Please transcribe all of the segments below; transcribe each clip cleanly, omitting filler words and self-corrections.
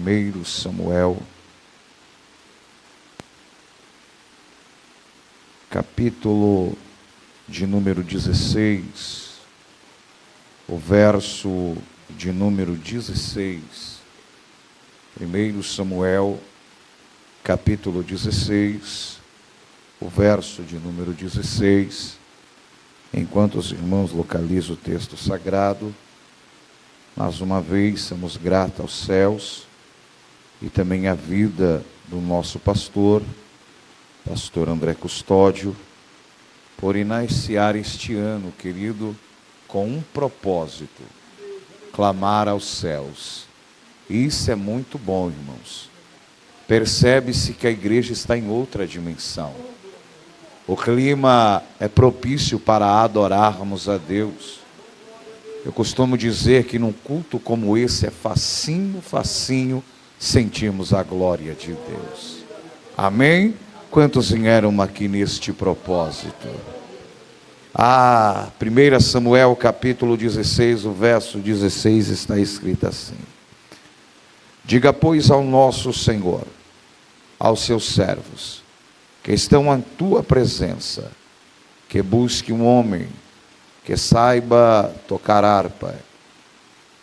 1 Samuel, capítulo de número 16, o verso de número 16. 1 Samuel, capítulo 16, o verso de número 16. Enquanto os irmãos localizam o texto sagrado, mais uma vez somos gratos aos céus e também à vida do nosso pastor André Custódio, por iniciar este ano, querido, com um propósito: clamar aos céus. Isso é muito bom, irmãos. Percebe-se que a igreja está em outra dimensão. O clima é propício para adorarmos a Deus. Eu costumo dizer que num culto como esse é facinho sentirmos a glória de Deus. Amém? Quantos vieram aqui neste propósito? 1 Samuel capítulo 16, o verso 16 está escrito assim: diga, pois, ao nosso Senhor, aos seus servos, que estão à tua presença, que busque um homem que saiba tocar harpa.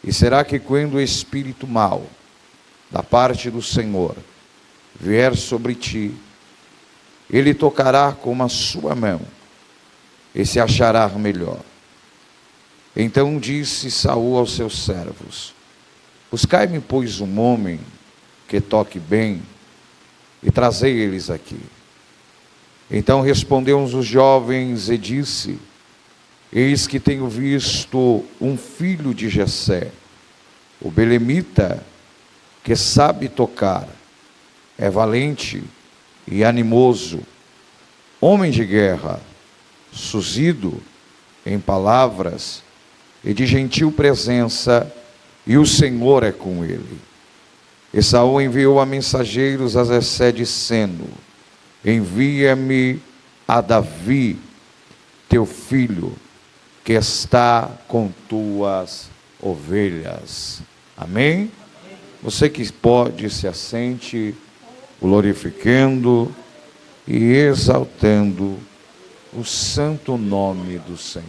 E será que quando o espírito mau, da parte do Senhor, vier sobre ti, ele tocará com a sua mão, e se achará melhor. Então disse Saul aos seus servos: buscai-me, pois, um homem que toque bem, e trazei eles aqui. Então respondeu os jovens e disse: eis que tenho visto um filho de Jessé, o belemita, que sabe tocar, é valente e animoso, homem de guerra, suzido em palavras e de gentil presença, e o Senhor é com ele. E Saul enviou a mensageiros a Jessé, dizendo: envia-me a Davi, teu filho, que está com tuas ovelhas. Amém? Você que pode, se assente, glorificando e exaltando o santo nome do Senhor.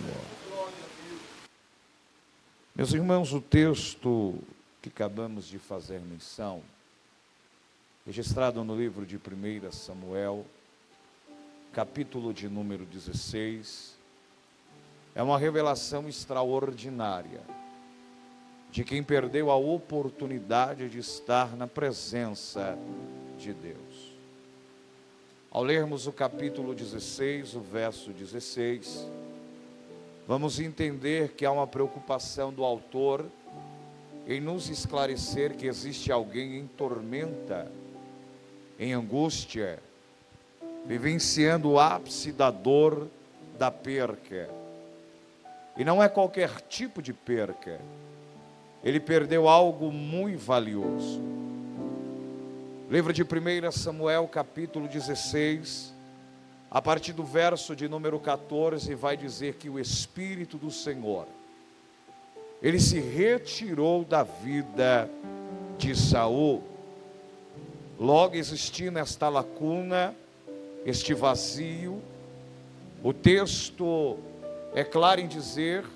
Meus irmãos, o texto que acabamos de fazer menção, registrado no livro de 1 Samuel, capítulo de número 16, é uma revelação extraordinária de quem perdeu a oportunidade de estar na presença de Deus. Ao lermos o capítulo 16, o verso 16, vamos entender que há uma preocupação do autor em nos esclarecer que existe alguém em tormenta, em angústia, vivenciando o ápice da dor da perca. E não é qualquer tipo de perca. Ele perdeu algo muito valioso. Livro de 1 Samuel, capítulo 16, a partir do verso de número 14, vai dizer que o Espírito do Senhor, ele se retirou da vida de Saul. Logo, existindo esta lacuna, este vazio, o texto é claro em dizer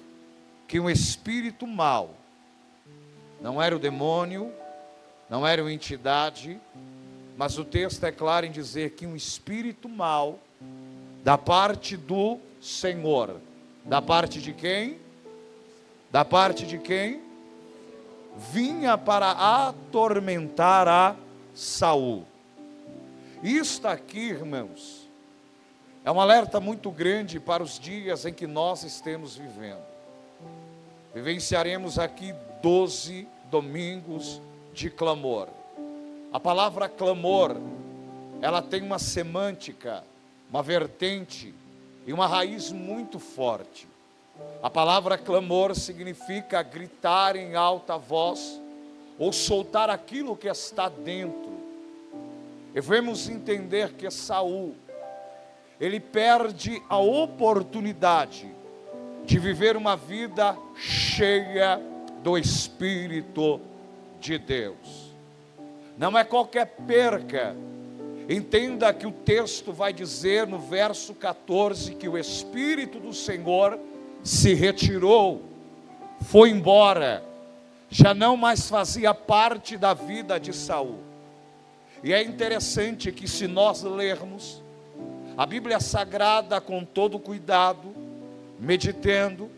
que um espírito mau, não era o demônio, não era uma entidade, mas o texto é claro em dizer que um espírito mau, da parte do Senhor, da parte de quem? Da parte de quem? Vinha para atormentar a Saul. Isto aqui, irmãos, é um alerta muito grande para os dias em que nós estamos vivendo. Vivenciaremos aqui 12 domingos de clamor. A palavra clamor, ela tem uma semântica, uma vertente e uma raiz muito forte. A palavra clamor significa gritar em alta voz ou soltar aquilo que está dentro. Devemos entender que Saul, ele perde a oportunidade de viver uma vida cheia do Espírito de Deus. não é qualquer perca. Entenda que o texto vai dizer no verso 14 que o Espírito do Senhor se retirou, foi embora, já não mais fazia parte da vida de Saul. E é interessante que, se nós lermos a Bíblia Sagrada com todo cuidado, meditando,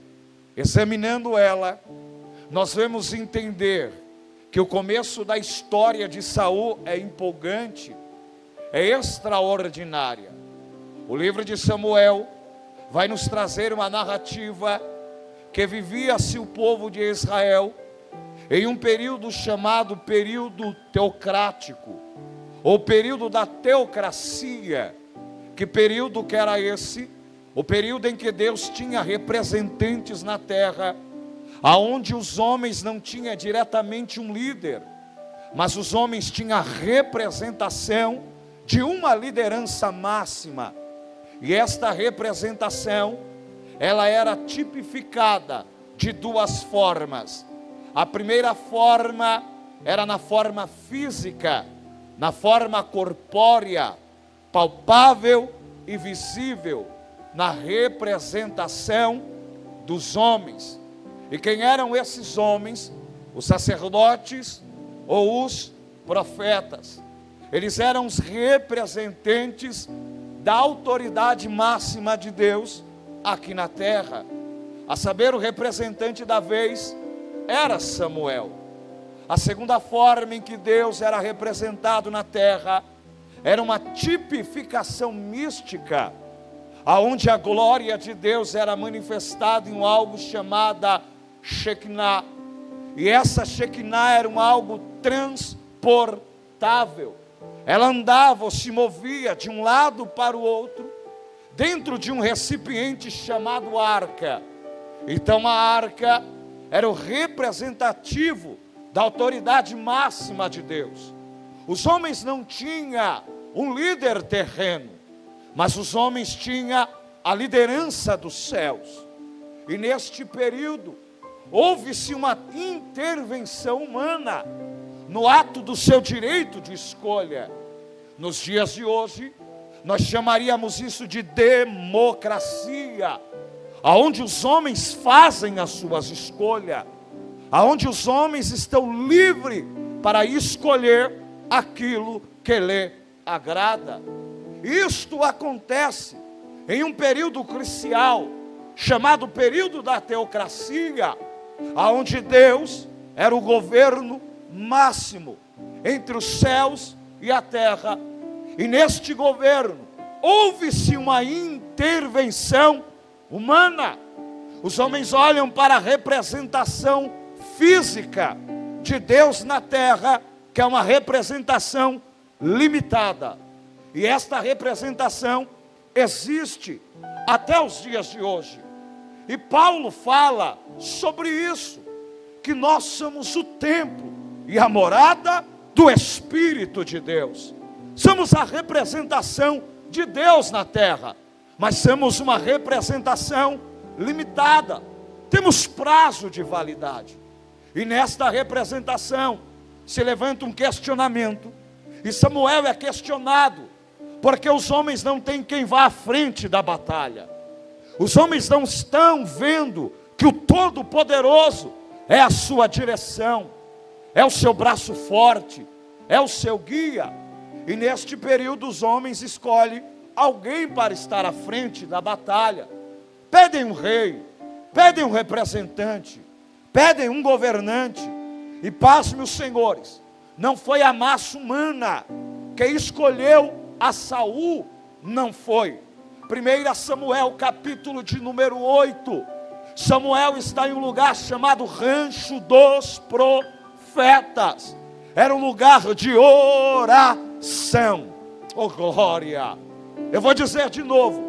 examinando ela, nós vamos entender que o começo da história de Saul é empolgante, é extraordinária. O livro de Samuel vai nos trazer uma narrativa que vivia-se o povo de Israel em um período chamado período teocrático, ou período da teocracia. Que período que era esse? O período em que Deus tinha representantes na terra, aonde os homens não tinham diretamente um líder, mas os homens tinham a representação de uma liderança máxima. E esta representação, ela era tipificada de duas formas. A primeira forma era na forma física, na forma corpórea, palpável e visível, na representação dos homens. E quem eram esses homens? Os sacerdotes ou os profetas. Eles eram os representantes da autoridade máxima de Deus aqui na terra. A saber, o representante da vez era Samuel. A segunda forma em que Deus era representado na terra era uma tipificação mística, aonde a glória de Deus era manifestada em algo chamada Shekinah. E essa Shekinah era algo transportável. Ela andava ou se movia de um lado para o outro, dentro de um recipiente chamado arca. Então a arca era o representativo da autoridade máxima de Deus. Os homens não tinham um líder terreno, mas os homens tinham a liderança dos céus. E neste período, houve-se uma intervenção humana no ato do seu direito de escolha. Nos dias de hoje, nós chamaríamos isso de democracia, aonde os homens fazem as suas escolhas, aonde os homens estão livres para escolher aquilo que lhe agrada. Isto acontece em um período crucial, chamado período da teocracia, aonde Deus era o governo máximo entre os céus e a terra. E neste governo houve-se uma intervenção humana. Os homens olham para a representação física de Deus na terra, que é uma representação limitada. E esta representação existe até os dias de hoje. E Paulo fala sobre isso, que nós somos o templo e a morada do Espírito de Deus. Somos a representação de Deus na terra, mas somos uma representação limitada. Temos prazo de validade. E nesta representação se levanta um questionamento, e Samuel é questionado, porque os homens não têm quem vá à frente da batalha. Os homens não estão vendo que o Todo-Poderoso é a sua direção, é o seu braço forte, é o seu guia. E neste período os homens escolhem alguém para estar à frente da batalha. Pedem um rei, pedem um representante, pedem um governante. E pasme os senhores, não foi a massa humana que escolheu a Saul, não foi. 1 Samuel capítulo de número 8, Samuel está em um lugar chamado Rancho dos Profetas. Era um lugar de oração. Oh glória! Eu vou dizer de novo,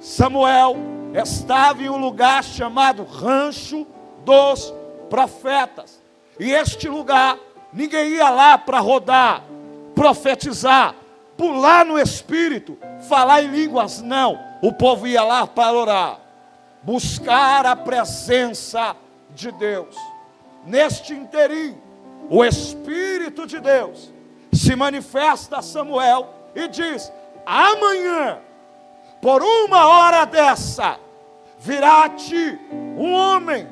Samuel estava em um lugar chamado Rancho dos Profetas. E este lugar, ninguém ia lá para rodar, profetizar, pular no Espírito, falar em línguas, não. O povo ia lá para orar, buscar a presença de Deus. Neste interim, o Espírito de Deus se manifesta a Samuel e diz: amanhã, por 1h dessa, virá a ti um homem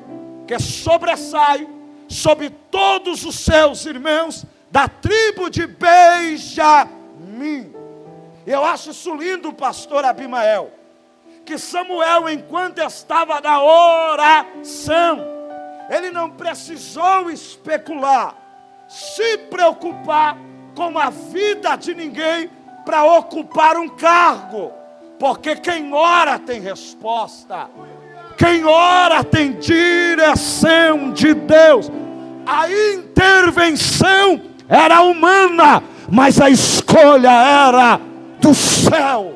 que sobressai sobre todos os seus irmãos da tribo de Benjamim. Eu acho isso lindo, pastor Abimael, que Samuel, enquanto estava na oração, ele não precisou especular, se preocupar com a vida de ninguém para ocupar um cargo, porque quem ora tem resposta, quem ora tem direção de Deus. A intervenção era humana, mas a escolha era do céu.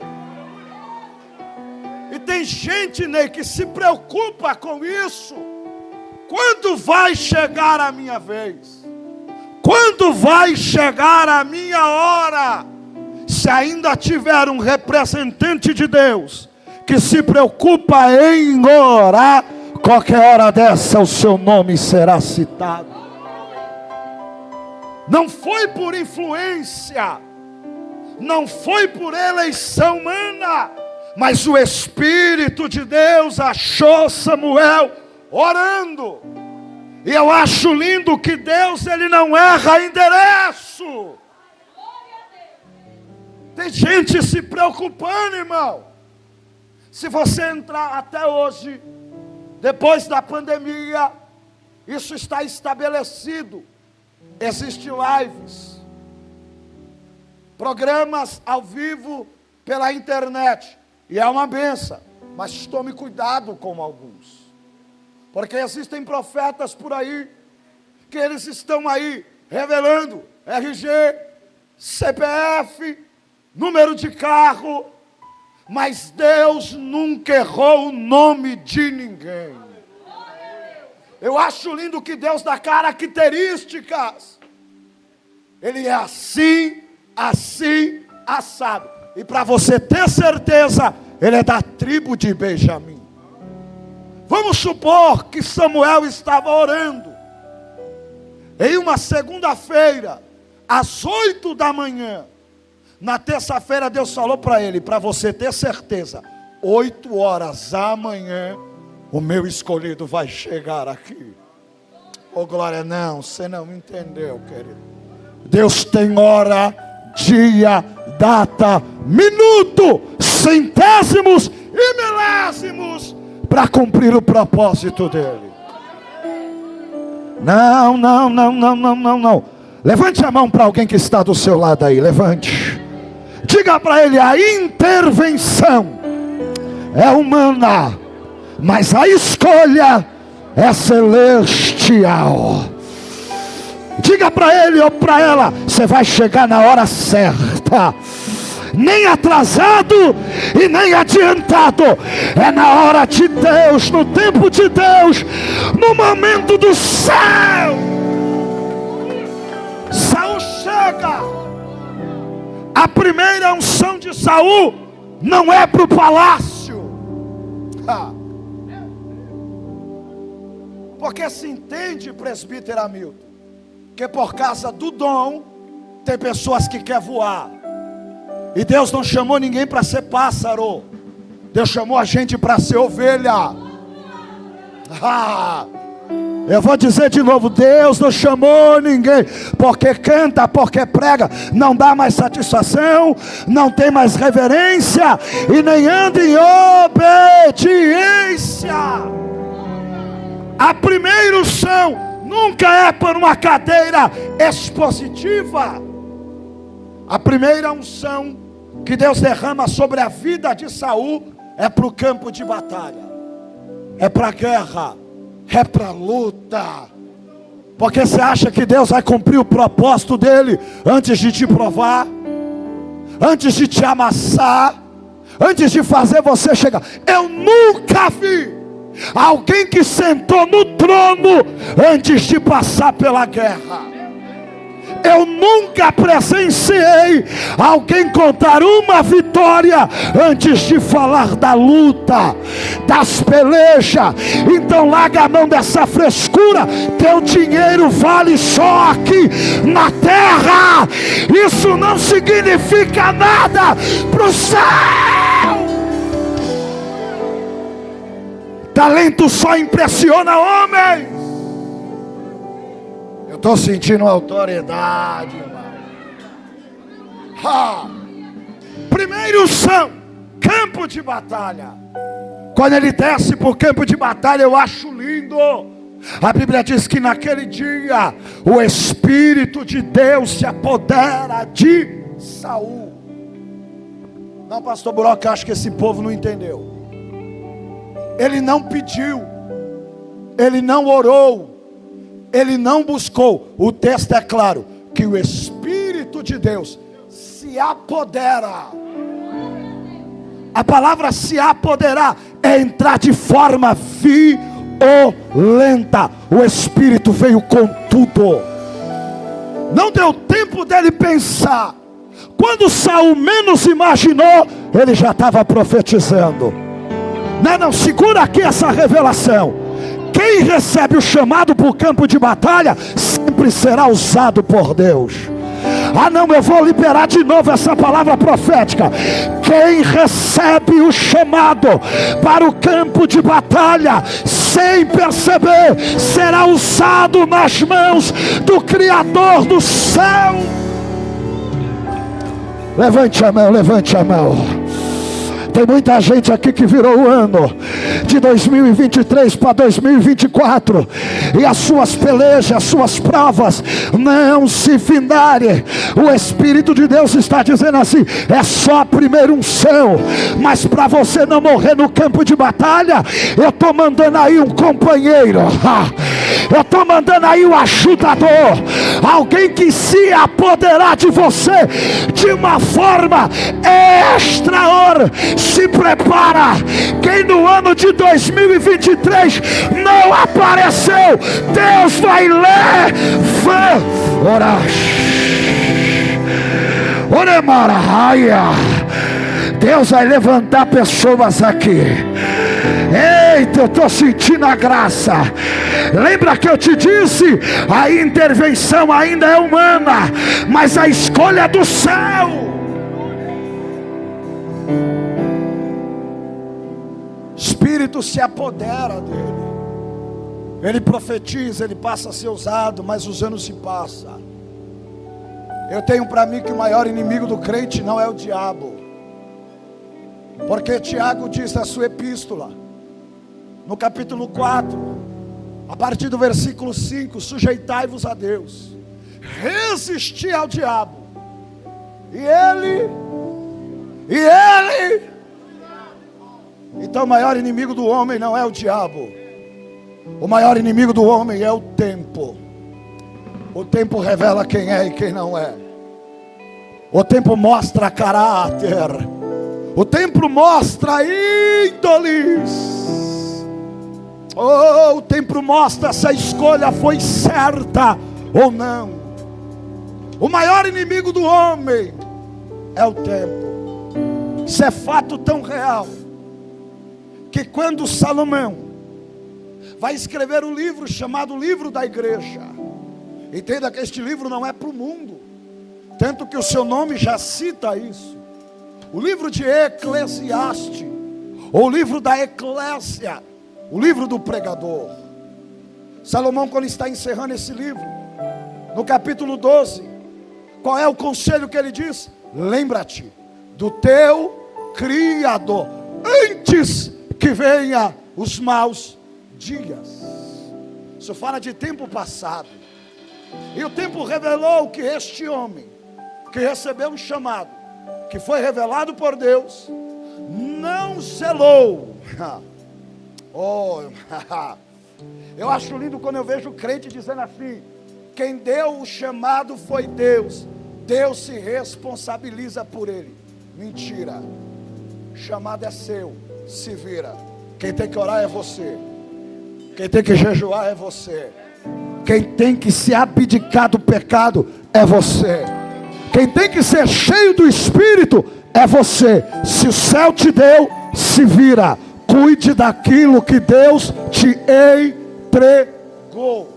E tem gente, Ney, que se preocupa com isso. Quando vai chegar a minha vez? Quando vai chegar a minha hora? Se ainda tiver um representante de Deus que se preocupa em orar, qualquer hora dessa o seu nome será citado. Não foi por influência, não foi por eleição humana, mas o Espírito de Deus achou Samuel orando. E eu acho lindo que Deus, ele não erra endereço. Tem gente se preocupando, irmão. Se você entrar até hoje, depois da pandemia, isso está estabelecido. Existem lives, programas ao vivo pela internet, e é uma benção, mas tome cuidado com alguns, porque existem profetas por aí, que eles estão aí revelando RG, CPF, número de carro, mas Deus nunca errou o nome de ninguém. Eu acho lindo que Deus dá características. Ele é assim, assim, assado. E para você ter certeza, ele é da tribo de Benjamim. Vamos supor que Samuel estava orando. Em uma segunda-feira, às 8 da manhã. Na terça-feira Deus falou para ele: para você ter certeza, 8 horas amanhã, o meu escolhido vai chegar aqui. Oh glória, não, você não entendeu, querido. Deus tem hora, dia, data, minuto, centésimos e milésimos para cumprir o propósito dele. Não. Levante a mão para alguém que está do seu lado aí, levante. Diga para ele: a intervenção é humana, mas a escolha é celestial. Diga para ele ou para ela: você vai chegar na hora certa, nem atrasado e nem adiantado. É na hora de Deus, no tempo de Deus, no momento do céu. Saul chega. A primeira unção de Saul não é para o palácio. Porque se entende, presbítero Hamilton, que por causa do dom, tem pessoas que querem voar. E Deus não chamou ninguém para ser pássaro. Deus chamou a gente para ser ovelha. Eu vou dizer de novo: Deus não chamou ninguém. Porque canta, porque prega, não dá mais satisfação, não tem mais reverência e nem anda em obediência. A primeira unção nunca é por uma cadeira expositiva. A primeira unção que Deus derrama sobre a vida de Saul é para o campo de batalha, é para a guerra, é para a luta. Porque você acha que Deus vai cumprir o propósito dele antes de te provar, antes de te amassar, antes de fazer você chegar? Eu nunca vi alguém que sentou no trono antes de passar pela guerra. Eu nunca presenciei alguém contar uma vitória antes de falar da luta, das pelejas. Então larga a mão dessa frescura. Teu dinheiro vale só aqui na terra. Isso não significa nada para o céu. Talento só impressiona homens. Eu estou sentindo autoridade, irmão. Primeiro são campo de batalha. Quando ele desce para o campo de batalha, eu acho lindo. A Bíblia diz que naquele dia o Espírito de Deus se apodera de Saul. Não, pastor Buroca, eu acho que esse povo não entendeu. Ele não pediu, ele não orou, ele não buscou. O texto é claro, que o Espírito de Deus se apodera. A palavra se apoderar é entrar de forma violenta. O Espírito veio com tudo. Não deu tempo dele pensar. Quando Saul menos imaginou, ele já estava profetizando. Não, segura aqui essa revelação. Quem recebe o chamado para o campo de batalha, sempre será usado por Deus. Não, eu vou liberar de novo essa palavra profética. Quem recebe o chamado para o campo de batalha, sem perceber, será usado nas mãos do Criador do céu. Levante a mão, levante a mão. Tem muita gente aqui que virou o ano de 2023 para 2024 e as suas pelejas, as suas provas não se findarem. O Espírito de Deus está dizendo assim: é só a primeira unção, mas para você não morrer no campo de batalha, eu estou mandando aí um companheiro, eu estou mandando aí um ajudador, alguém que se apoderar de você de uma forma extraordinária. Se prepara. Quem no ano de 2023 não apareceu, Deus vai ler. Deus vai levantar pessoas aqui. Eita, eu estou sentindo a graça. Lembra que eu te disse? A intervenção ainda é humana, mas a escolha é do céu. Espírito se apodera dele. Ele profetiza, ele passa a ser usado, mas os anos se passam. Eu tenho para mim que o maior inimigo do crente não é o diabo. Porque Tiago diz na sua epístola, no capítulo 4, a partir do versículo 5: sujeitai-vos a Deus, resisti ao diabo, e ele. Então o maior inimigo do homem não é o diabo. O maior inimigo do homem é o tempo. O tempo revela quem é e quem não é. O tempo mostra caráter. O tempo mostra índoles. O tempo mostra se a escolha foi certa ou não. O maior inimigo do homem é o tempo. Isso é fato tão real que quando Salomão vai escrever o livro chamado Livro da Igreja, entenda que este livro não é para o mundo, tanto que o seu nome já cita isso. O livro de Eclesiastes, ou o livro da Eclésia, o livro do pregador. Salomão, quando está encerrando esse livro, no capítulo 12, qual é o conselho que ele diz? Lembra-te do teu Criador, antes que venha os maus dias. Isso fala de tempo passado. E o tempo revelou que este homem, que recebeu um chamado, que foi revelado por Deus, não zelou. Eu acho lindo quando eu vejo o crente dizendo assim: quem deu o chamado foi Deus, Deus se responsabiliza por ele. Mentira. O chamado é seu, se vira. Quem tem que orar é você. Quem tem que jejuar é você. Quem tem que se abdicar do pecado é você. Quem tem que ser cheio do Espírito é você. Se o céu te deu, se vira. Cuide daquilo que Deus te entregou.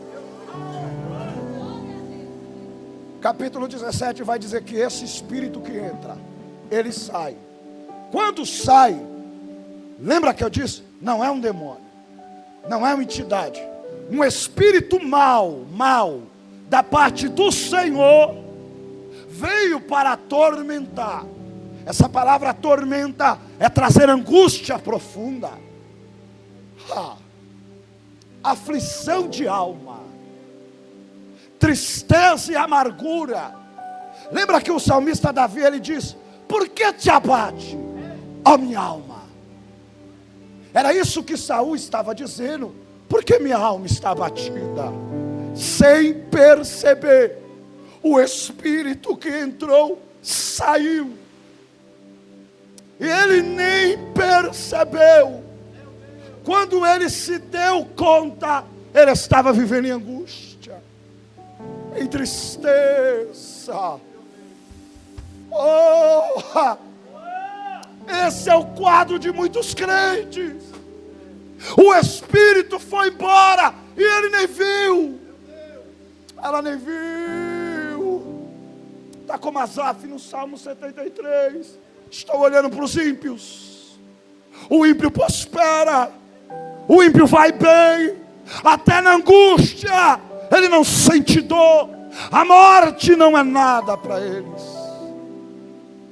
Capítulo 17 vai dizer que esse Espírito que entra, ele sai. Quando sai, lembra que eu disse? Não é um demônio, não é uma entidade. Um espírito mau, da parte do Senhor, veio para atormentar. Essa palavra atormenta é trazer angústia profunda, aflição de alma, tristeza e amargura. Lembra que o salmista Davi, ele diz: por que te abate, ó minha alma? Era isso que Saul estava dizendo. Porque minha alma está abatida. Sem perceber, o espírito que entrou saiu. E ele nem percebeu. Quando ele se deu conta, ele estava vivendo em angústia, em tristeza. Esse é o quadro de muitos crentes. O Espírito foi embora e ele nem viu. Ela nem viu. Está como Asaf no Salmo 73. Estou olhando para os ímpios. O ímpio prospera. O ímpio vai bem. Até na angústia ele não sente dor. A morte não é nada para eles.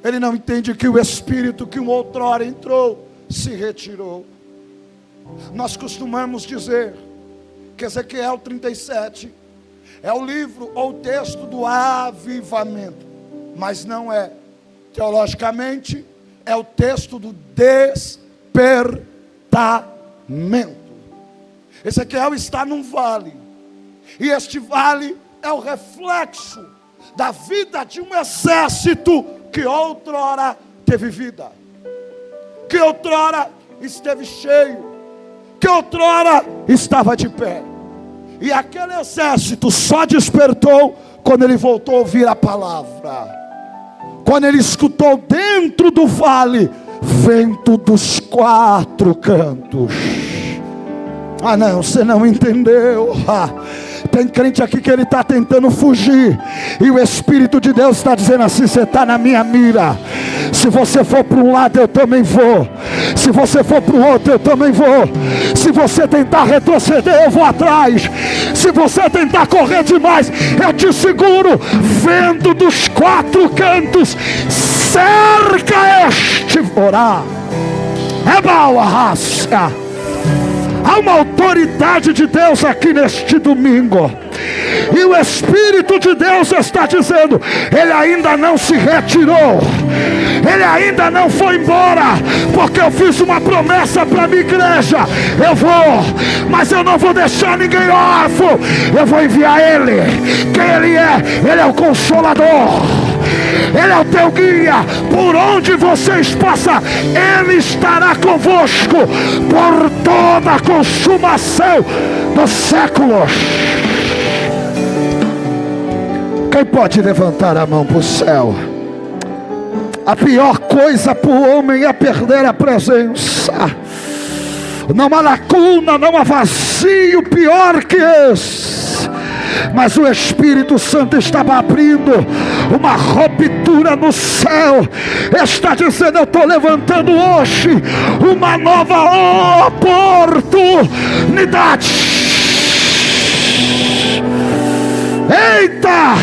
Ele não entende que o Espírito que um outrora entrou se retirou. Nós costumamos dizer que Ezequiel 37 é o livro ou o texto do avivamento, mas não é. Teologicamente, é o texto do despertamento. Ezequiel está num vale, e este vale é o reflexo da vida de um exército que outrora teve vida, que outrora esteve cheio, que outrora estava de pé. E aquele exército só despertou quando ele voltou a ouvir a palavra. Quando ele escutou dentro do vale, vento dos quatro cantos. Não, você não entendeu. Tem crente aqui que ele está tentando fugir, e o Espírito de Deus está dizendo assim: você está na minha mira. Se você for para um lado, eu também vou. Se você for para o outro, eu também vou. Se você tentar retroceder, eu vou atrás. Se você tentar correr demais, eu te seguro. Vento dos quatro cantos, cerca este orar. É boa raça. Há uma autoridade de Deus aqui neste domingo, e o Espírito de Deus está dizendo: ele ainda não se retirou, ele ainda não foi embora, porque eu fiz uma promessa para a minha igreja. Eu vou, mas eu não vou deixar ninguém órfão. Eu vou enviar ele. Quem ele é? Ele é o Consolador. Ele é o teu guia. Por onde vocês passam, ele estará convosco por toda a consumação dos séculos. Quem pode levantar a mão para o céu? A pior coisa para o homem é perder a presença. Não há lacuna, não há vazio pior que esse. Mas o Espírito Santo estava abrindo uma ruptura no céu. Está dizendo: eu estou levantando hoje uma nova oportunidade. Eita!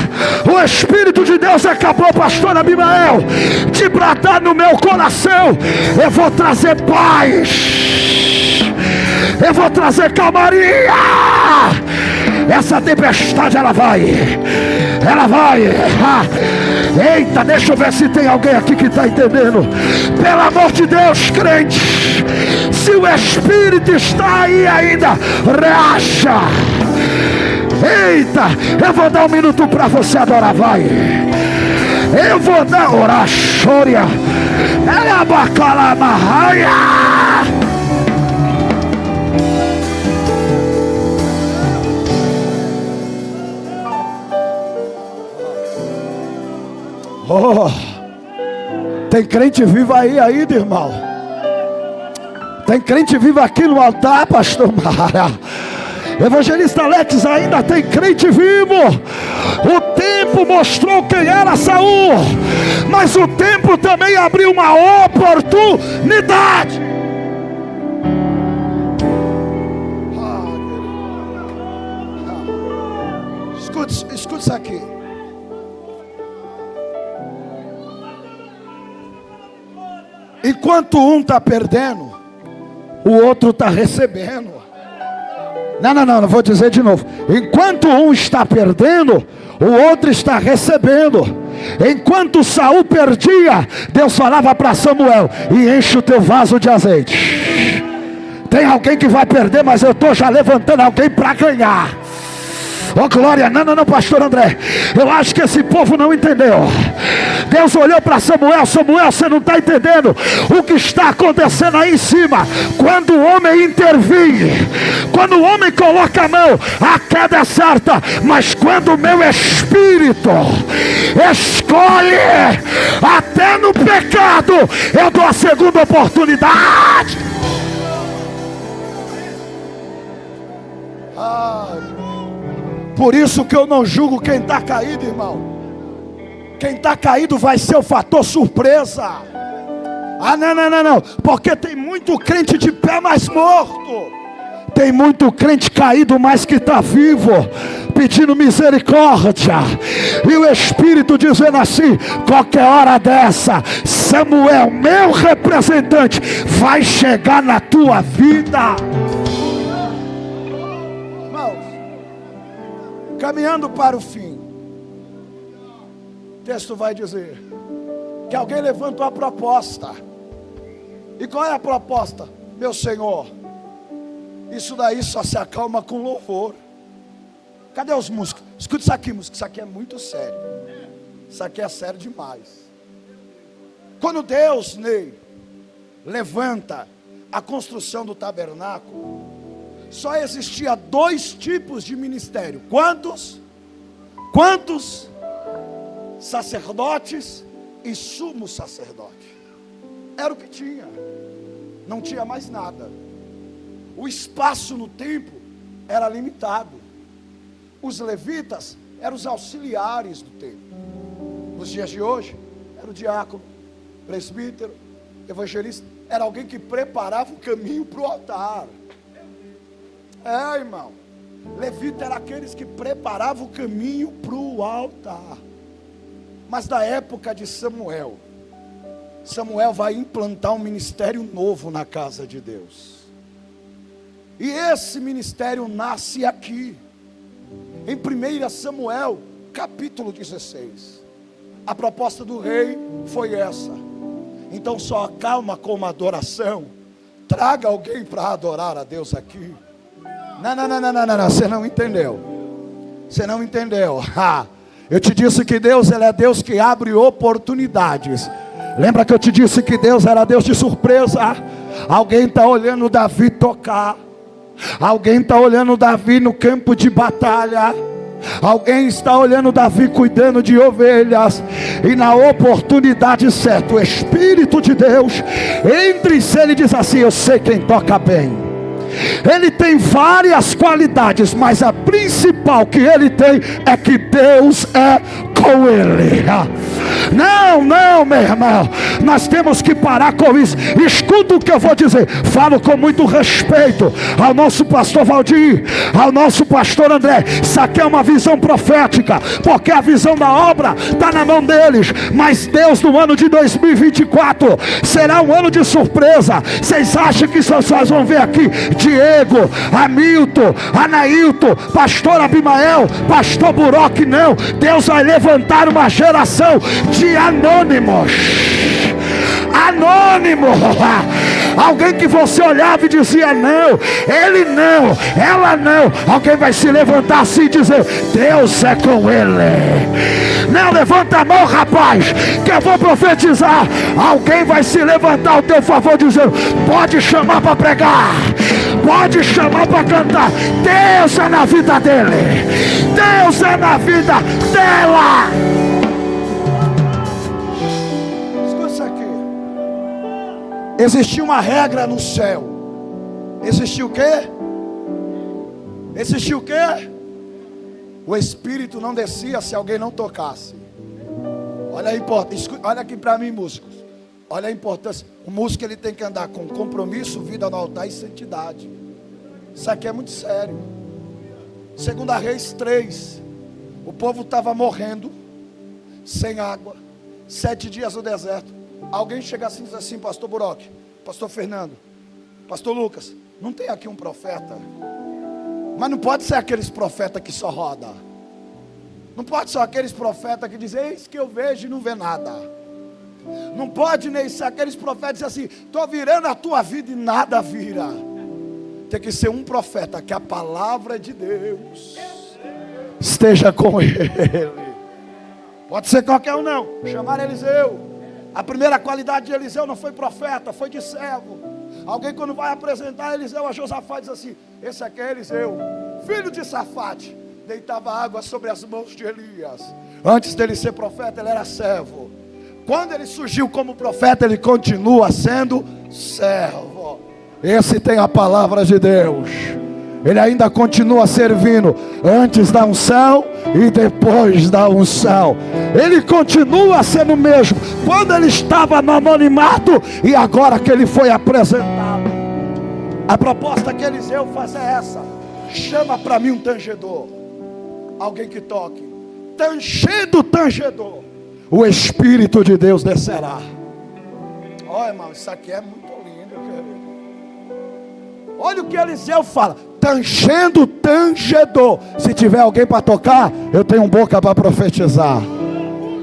O Espírito de Deus acabou, pastor Abimael, de bradar no meu coração: eu vou trazer paz, eu vou trazer calmaria. Essa tempestade ela vai. Eita, deixa eu ver se tem alguém aqui que está entendendo. Pelo amor de Deus, crente, se o Espírito está aí ainda, reaja. Eita, eu vou dar um minuto para você adorar, vai. Eu vou dar orações. Ela bacala marraia. Oh, tem crente vivo aí ainda, irmão. Tem crente vivo aqui no altar, pastor Mara. Evangelista Alex, ainda tem crente vivo. O tempo mostrou quem era Saul, mas o tempo também abriu uma oportunidade. Escute isso aqui. Enquanto um está perdendo, o outro está recebendo. Não, vou dizer de novo. Enquanto um está perdendo, o outro está recebendo. Enquanto Saul perdia, Deus falava para Samuel: e enche o teu vaso de azeite. Tem alguém que vai perder, mas eu estou já levantando alguém para ganhar. Oh glória, não, pastor André, eu acho que esse povo não entendeu. Deus olhou para Samuel: Samuel, você não está entendendo o que está acontecendo aí em cima. Quando o homem intervém, quando o homem coloca a mão, a queda é certa. Mas quando o meu espírito escolhe, até no pecado, eu dou a segunda oportunidade. Por isso que eu não julgo quem está caído, irmão. Quem está caído vai ser o fator surpresa. Não. Porque tem muito crente de pé, mas morto. Tem muito crente caído, mas que está vivo, pedindo misericórdia. E o Espírito dizendo assim: qualquer hora dessa, Samuel, meu representante, vai chegar na tua vida. Caminhando para o fim, o texto vai dizer que alguém levantou a proposta. E qual é a proposta? Meu Senhor, isso daí só se acalma com louvor. Cadê os músicos? Escuta isso aqui, músico, isso aqui é muito sério. Isso aqui é sério demais. Quando Deus, Ney, levanta a construção do tabernáculo, só existia 2 tipos de ministério. Quantos? Sacerdotes e sumo sacerdote. Era o que tinha. Não tinha mais nada. O espaço no templo era limitado. Os levitas eram os auxiliares do templo. Nos dias de hoje, era o diácono, presbítero, evangelista. Era alguém que preparava o caminho para o altar. Irmão, levita era aqueles que preparavam o caminho para o altar. Mas da época de Samuel vai implantar um ministério novo na casa de Deus. E esse ministério nasce aqui, em 1 Samuel, capítulo 16. A proposta do rei foi essa: então só acalma com uma adoração. Traga alguém para adorar a Deus aqui. Não, você não entendeu. Você não entendeu. Eu te disse que Deus, Ele é Deus que abre oportunidades. Lembra que eu te disse que Deus era Deus de surpresa? Alguém está olhando Davi tocar. Alguém está olhando Davi no campo de batalha. Alguém está olhando Davi cuidando de ovelhas. E na oportunidade certa, o Espírito de Deus entra em cena e diz assim: eu sei quem toca bem. Ele tem várias qualidades, mas a principal que ele tem é que Deus é com ele. Não, meu irmão, nós temos que parar com isso. Escuta o que eu vou dizer. Falo com muito respeito ao nosso pastor Valdir, ao nosso pastor André. Isso aqui é uma visão profética, porque a visão da obra está na mão deles. Mas Deus, no ano de 2024 será um ano de surpresa. Vocês acham que vocês vão ver aqui Diego, Hamilton, Anailton, pastor Abimael, pastor Buroque? Não. Deus vai levantar uma geração de anônimos. Alguém que você olhava e dizia: não, ele não, ela não. Alguém vai se levantar assim e dizer: Deus é com ele. Não, levanta a mão, rapaz, que eu vou profetizar. Alguém vai se levantar ao teu favor dizendo: pode chamar para pregar, pode chamar para cantar. Deus é na vida dele, Deus é na vida dela. Existia uma regra no céu. Existia o quê? Existia o quê? O Espírito não descia se alguém não tocasse. Olha a importância. Olha aqui para mim, músicos. Olha a importância. O músico, ele tem que andar com compromisso, vida no altar e santidade. Isso aqui é muito sério. 2 Reis 3. O povo estava morrendo, sem água, 7 dias no deserto. Alguém chega assim e diz assim: pastor Buroc, pastor Fernando, pastor Lucas, não tem aqui um profeta? Mas não pode ser aqueles profetas que só roda. Não pode ser aqueles profetas que dizem: eis que eu vejo e não vê nada. Não pode nem ser aqueles profetas que dizem assim: estou virando a tua vida e nada vira. Tem que ser um profeta que a palavra de Deus esteja com ele. Pode ser qualquer um não. Chamaram Eliseu. A primeira qualidade de Eliseu não foi profeta, foi de servo. Alguém, quando vai apresentar Eliseu a Josafá, diz assim: esse aqui é Eliseu, filho de Safate. Deitava água sobre as mãos de Elias. Antes dele ser profeta, ele era servo. Quando ele surgiu como profeta, ele continua sendo servo. Esse tem a palavra de Deus. Ele ainda continua servindo antes da unção e depois da unção. Ele continua sendo o mesmo quando ele estava no anonimato e agora que ele foi apresentado. A proposta que Eliseu faz é essa: chama para mim um tangedor, alguém que toque. Tangendo o tangedor, o Espírito de Deus descerá. Olha, irmão, isso aqui é muito lindo, querido. Olha o que Eliseu fala: tangendo o tangedor. Se tiver alguém para tocar, eu tenho boca para profetizar.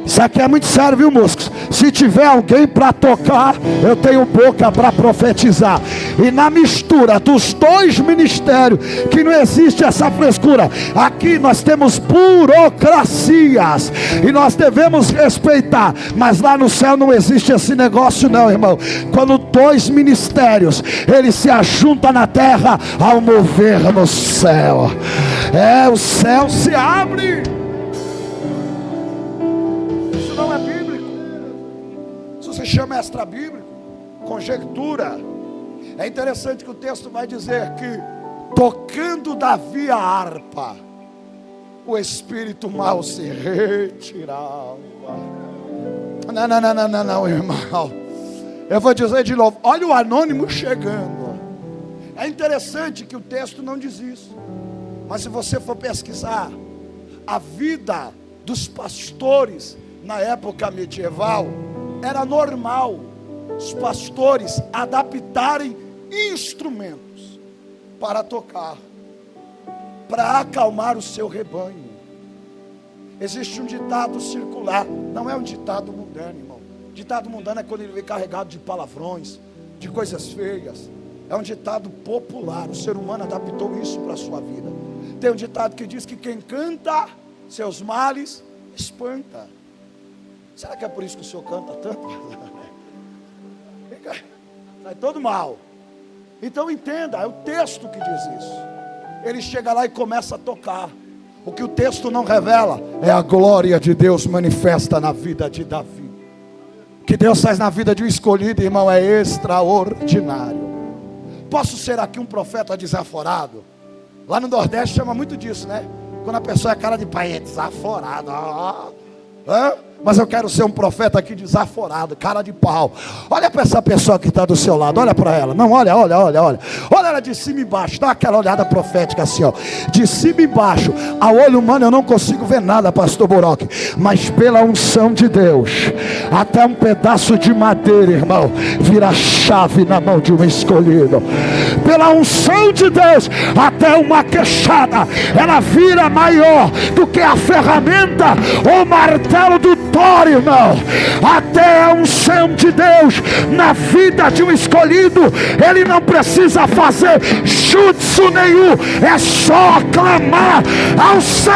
Isso aqui é muito sério, viu, músicos? Se tiver alguém para tocar, eu tenho boca para profetizar. E na mistura dos dois ministérios, que não existe essa frescura. Aqui nós temos burocracias e nós devemos respeitar. Mas lá no céu não existe esse negócio não, irmão. Quando dois ministérios, eles se ajuntam na terra, ao mover no céu. O céu se abre. Não é bíblico. Isso se chama extra bíblico, conjectura. É interessante que o texto vai dizer que tocando Davi a harpa, o espírito mal se retirava. Não, irmão. Eu vou dizer de novo: olha o anônimo chegando. É interessante que o texto não diz isso, mas se você for pesquisar a vida dos pastores na época medieval, era normal os pastores adaptarem instrumentos para tocar, para acalmar o seu rebanho. Existe um ditado circular, não é um ditado mundano, irmão. Ditado mundano é quando ele vem carregado de palavrões, de coisas feias. É um ditado popular, o ser humano adaptou isso para a sua vida. Tem um ditado que diz que quem canta seus males espanta. Será que é por isso que o senhor canta tanto? Sai todo mal. Então entenda, é o texto que diz isso. Ele chega lá e começa a tocar. O que o texto não revela é a glória de Deus manifesta na vida de Davi. O que Deus faz na vida de um escolhido, irmão, é extraordinário. Posso ser aqui um profeta desaforado? Lá no Nordeste chama muito disso, né? Quando a pessoa é cara de pai, é desaforado. Mas eu quero ser um profeta aqui desaforado, cara de pau. Olha para essa pessoa que está do seu lado, olha para ela. Não, olha. Olha ela de cima e embaixo, dá aquela olhada profética assim, ó. De cima e embaixo. A olho humano eu não consigo ver nada, pastor Buroc. Mas pela unção de Deus, até um pedaço de madeira, irmão, vira chave na mão de um escolhido. Pela unção de Deus, até uma queixada, ela vira maior do que a ferramenta ou martelo do Thor, irmão. Até a unção de Deus na vida de um escolhido, ele não precisa fazer jutsu nenhum, é só clamar ao céu.